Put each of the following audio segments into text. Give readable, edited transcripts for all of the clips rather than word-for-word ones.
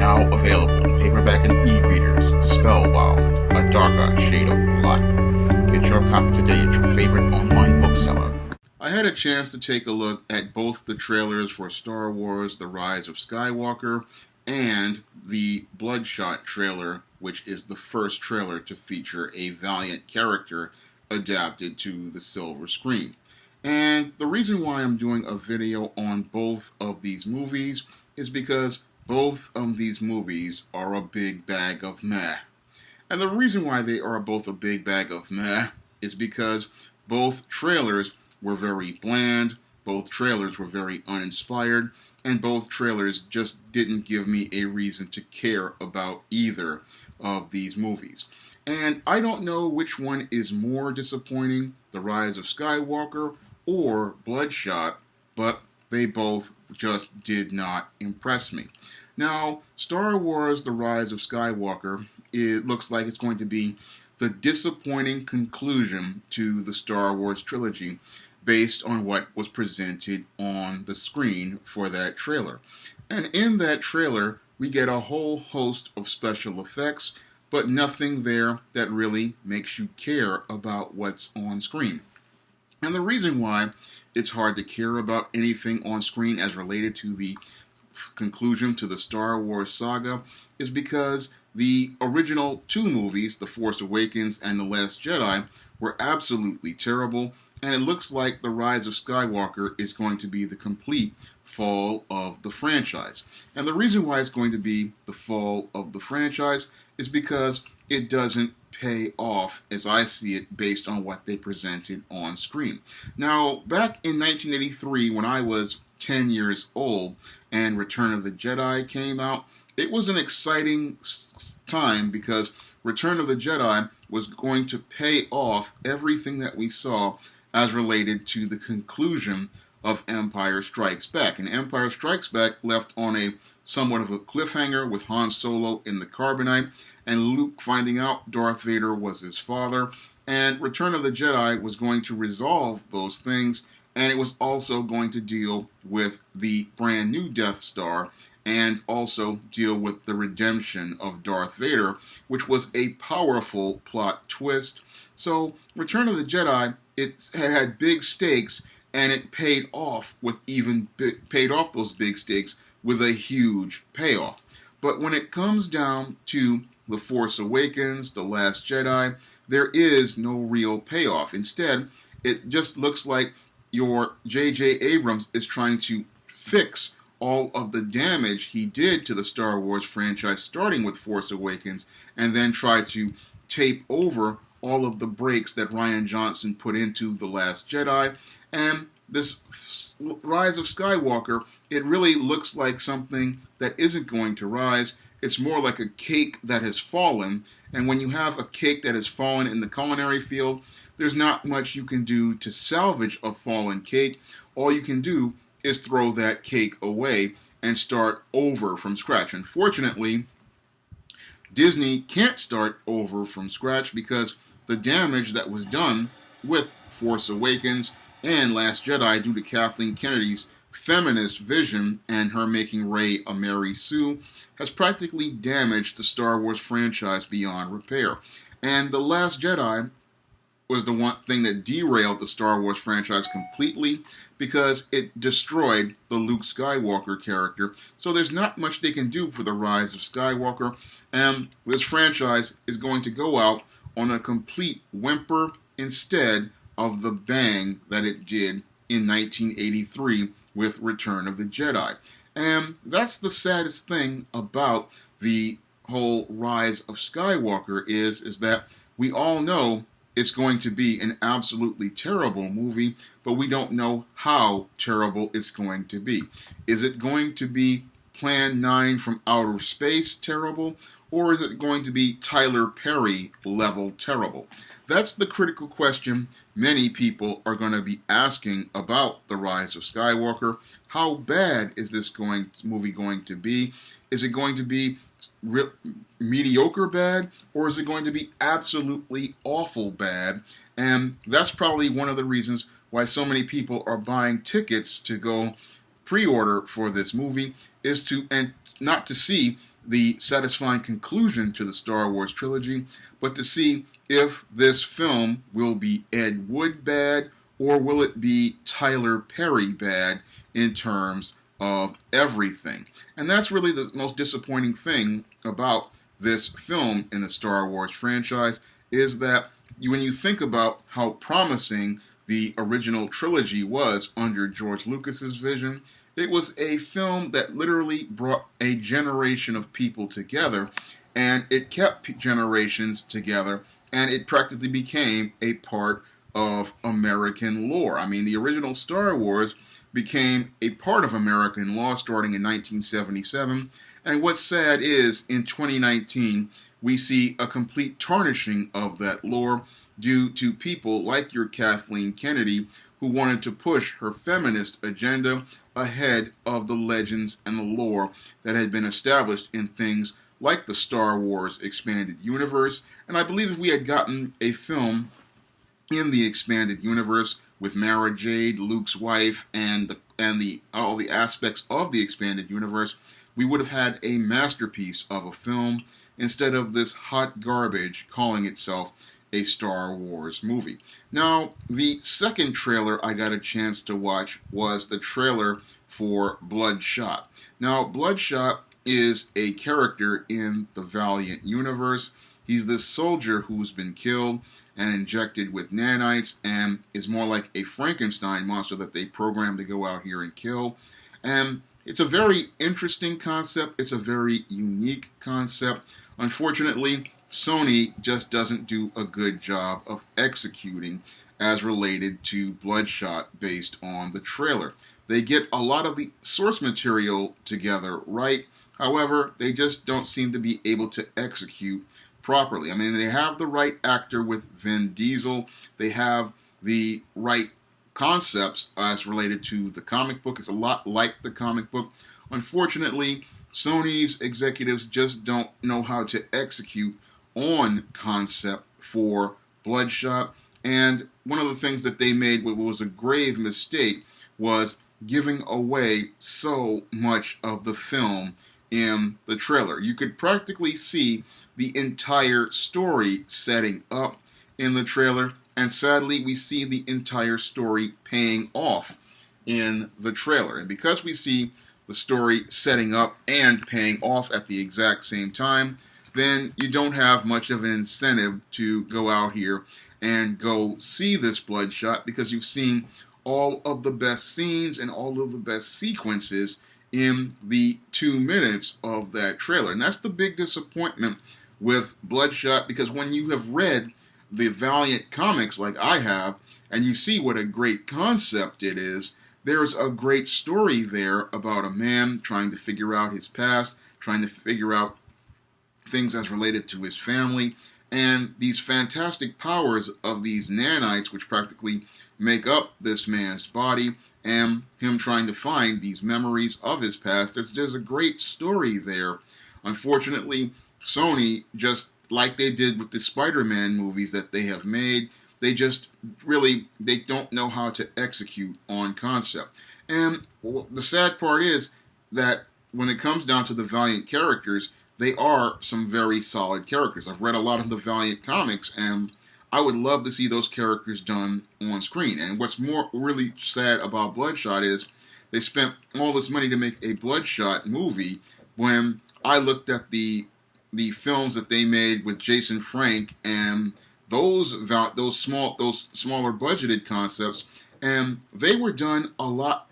now available in paperback and e-readers. Spellbound, A Darker Shade of Black. Get your copy today at your favorite online bookseller. I had a chance to take a look at both the trailers for Star Wars The Rise of Skywalker and the Bloodshot trailer, which is the first trailer to feature a Valiant character adapted to the silver screen. And the reason why I'm doing a video on both of these movies is because both of these movies are a big bag of meh. And the reason why they are both a big bag of meh is because both trailers were very bland, both trailers were very uninspired, and both trailers just didn't give me a reason to care about either of these movies. And I don't know which one is more disappointing, The Rise of Skywalker or Bloodshot, but they both just did not impress me. Now, Star Wars The Rise of Skywalker, it looks like it's going to be the disappointing conclusion to the Star Wars trilogy based on what was presented on the screen for that trailer. And in that trailer, we get a whole host of special effects, but nothing there that really makes you care about what's on screen. And the reason why it's hard to care about anything on screen as related to the conclusion to the Star Wars saga is because the original two movies, The Force Awakens and The Last Jedi, were absolutely terrible, and it looks like The Rise of Skywalker is going to be the complete fall of the franchise. And the reason why it's going to be the fall of the franchise is because it doesn't pay off, as I see it, based on what they presented on screen. Now, back in 1983, when I was 10 years old and Return of the Jedi came out, it was an exciting time because Return of the Jedi was going to pay off everything that we saw as related to the conclusion of Empire Strikes Back. And Empire Strikes Back left on a somewhat of a cliffhanger with Han Solo in the carbonite and Luke finding out Darth Vader was his father. And Return of the Jedi was going to resolve those things, and it was also going to deal with the brand new Death Star and also deal with the redemption of Darth Vader, which was a powerful plot twist. So Return of the Jedi, it had big stakes, and it paid off those big stakes with a huge payoff. But when it comes down to The Force Awakens, The Last Jedi, there is no real payoff. Instead, it just looks like your J.J. Abrams is trying to fix all of the damage he did to the Star Wars franchise, starting with Force Awakens, and then try to tape over all of the breaks that Rian Johnson put into The Last Jedi. And this Rise of Skywalker, it really looks like something that isn't going to rise. It's more like a cake that has fallen. And when you have a cake that has fallen in the culinary field, there's not much you can do to salvage a fallen cake. All you can do is throw that cake away and start over from scratch. Unfortunately, Disney can't start over from scratch because the damage that was done with Force Awakens and Last Jedi due to Kathleen Kennedy's feminist vision and her making Rey a Mary Sue has practically damaged the Star Wars franchise beyond repair. And The Last Jedi was the one thing that derailed the Star Wars franchise completely because it destroyed the Luke Skywalker character. So there's not much they can do for The Rise of Skywalker, and this franchise is going to go out on a complete whimper instead of the bang that it did in 1983 with Return of the Jedi. And that's the saddest thing about the whole Rise of Skywalker is that we all know it's going to be an absolutely terrible movie, but we don't know how terrible it's going to be. Is it going to be Plan 9 from outer space terrible, or is it going to be Tyler Perry level terrible? That's the critical question many people are going to be asking about The Rise of Skywalker. How bad is this movie going to be? Is it going to be mediocre bad, or is it going to be absolutely awful bad? And that's probably one of the reasons why so many people are buying tickets to go pre-order for this movie, is to, and not to see the satisfying conclusion to the Star Wars trilogy, but to see if this film will be Ed Wood bad or will it be Tyler Perry bad in terms of everything. And that's really the most disappointing thing about this film in the Star Wars franchise, is that when you think about how promising the original trilogy was under George Lucas's vision, it was a film that literally brought a generation of people together, and it kept generations together, and it practically became a part of American lore. I mean, the original Star Wars became a part of American law starting in 1977, and what's sad is, in 2019, we see a complete tarnishing of that lore due to people like your Kathleen Kennedy, who wanted to push her feminist agenda ahead of the legends and the lore that had been established in things like the Star Wars expanded universe. And I believe if we had gotten a film in the expanded universe with Mara Jade, Luke's wife, and all the aspects of the expanded universe, we would have had a masterpiece of a film instead of this hot garbage calling itself a Star Wars movie. Now, the second trailer I got a chance to watch was the trailer for Bloodshot. Now, Bloodshot is a character in the Valiant universe. He's this soldier who's been killed and injected with nanites and is more like a Frankenstein monster that they programmed to go out here and kill. And it's a very interesting concept. It's a very unique concept. Unfortunately, Sony just doesn't do a good job of executing as related to Bloodshot based on the trailer. They get a lot of the source material together right. However, they just don't seem to be able to execute properly. I mean, they have the right actor with Vin Diesel. They have the right concepts as related to the comic book. It's a lot like the comic book. Unfortunately, Sony's executives just don't know how to execute on concept for Bloodshot. And one of the things that they made, what was a grave mistake, was giving away so much of the film in the trailer. You could practically see the entire story setting up in the trailer, and sadly we see the entire story paying off in the trailer. And because we see the story setting up and paying off at the exact same time, then you don't have much of an incentive to go out here and go see this Bloodshot, because you've seen all of the best scenes and all of the best sequences in the 2 minutes of that trailer. And that's the big disappointment with Bloodshot, because when you have read the Valiant comics like I have, and you see what a great concept it is, there's a great story there about a man trying to figure out his past, trying to figure out things as related to his family, and these fantastic powers of these nanites, which practically make up this man's body, and him trying to find these memories of his past. There's a great story there. Unfortunately, Sony, just like they did with the Spider-Man movies that they have made, they don't know how to execute on concept. And the sad part is that when it comes down to the Valiant characters, they are some very solid characters. I've read a lot of the Valiant comics, and I would love to see those characters done on screen. And what's really sad about Bloodshot is they spent all this money to make a Bloodshot movie, when I looked at the films that they made with Jason Frank and those smaller budgeted concepts, and they were done a lot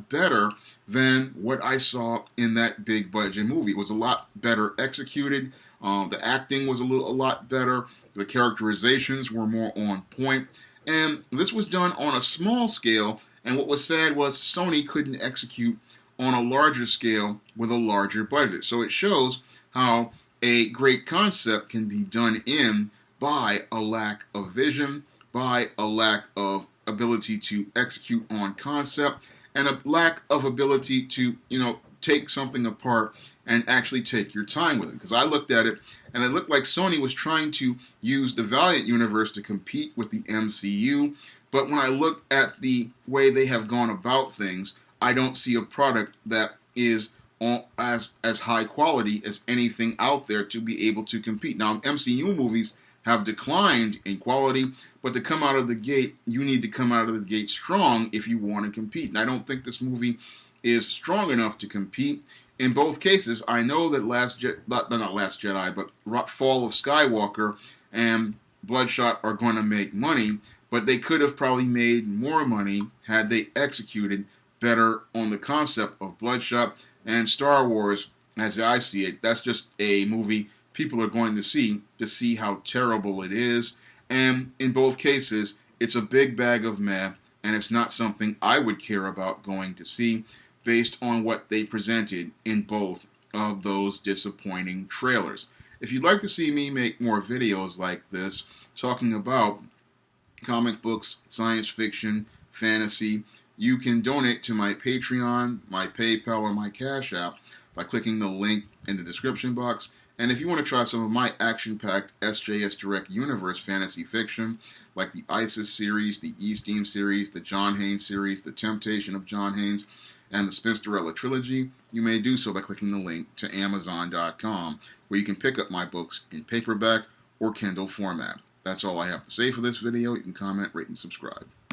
better than what I saw in that big budget movie. It was a lot better executed. The acting was a lot better. The characterizations were more on point. And this was done on a small scale, and what was sad was Sony couldn't execute on a larger scale with a larger budget. So it shows how a great concept can be done in by a lack of vision, by a lack of ability to execute on concept, and a lack of ability to, take something apart and actually take your time with it. Because I looked at it, and it looked like Sony was trying to use the Valiant universe to compete with the MCU, but when I look at the way they have gone about things, I don't see a product that is as high quality as anything out there to be able to compete. Now, MCU movies have declined in quality, but to come out of the gate, you need to come out of the gate strong if you want to compete. And I don't think this movie is strong enough to compete. In both cases, I know that not Last Jedi, but Fall of Skywalker and Bloodshot are going to make money, but they could have probably made more money had they executed better on the concept of Bloodshot. And Star Wars, as I see it, that's just a movie people are going to see how terrible it is. And in both cases, it's a big bag of meh, and it's not something I would care about going to see based on what they presented in both of those disappointing trailers. If you'd like to see me make more videos like this, talking about comic books, science fiction, fantasy, you can donate to my Patreon, my PayPal, or my Cash App by clicking the link in the description box. And if you want to try some of my action-packed SJS Direct Universe fantasy fiction, like the ISIS series, the E-Steam series, the John Haynes series, the Temptation of John Haynes, and the Spinsterella trilogy, you may do so by clicking the link to Amazon.com, where you can pick up my books in paperback or Kindle format. That's all I have to say for this video. You can comment, rate, and subscribe.